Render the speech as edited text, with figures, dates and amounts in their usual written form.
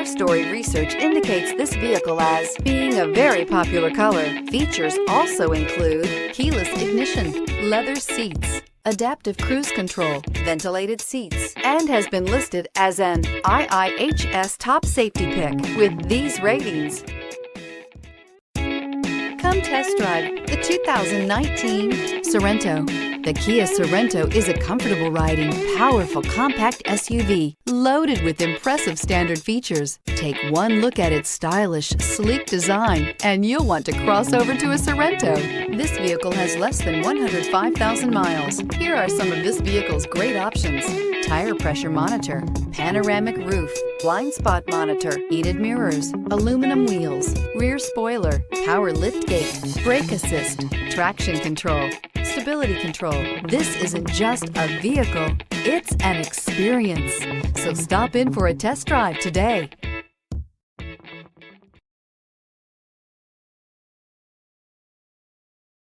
Car Story research indicates this vehicle as being a very popular color. Features also include keyless ignition, leather seats, adaptive cruise control, ventilated seats, and has been listed as an IIHS top safety pick with these ratings. Come test drive the 2019 Sorento. The Kia Sorento is a comfortable riding, powerful compact SUV loaded with impressive standard features. Take one look at its stylish, sleek design and you'll want to cross over to a Sorento. This vehicle has less than 105,000 miles. Here are some of this vehicle's great options: tire pressure monitor, panoramic roof, blind spot monitor, heated mirrors, aluminum wheels, rear spoiler, power liftgate, brake assist, traction control, stability control. This isn't just a vehicle, it's an experience. So stop in for a test drive today.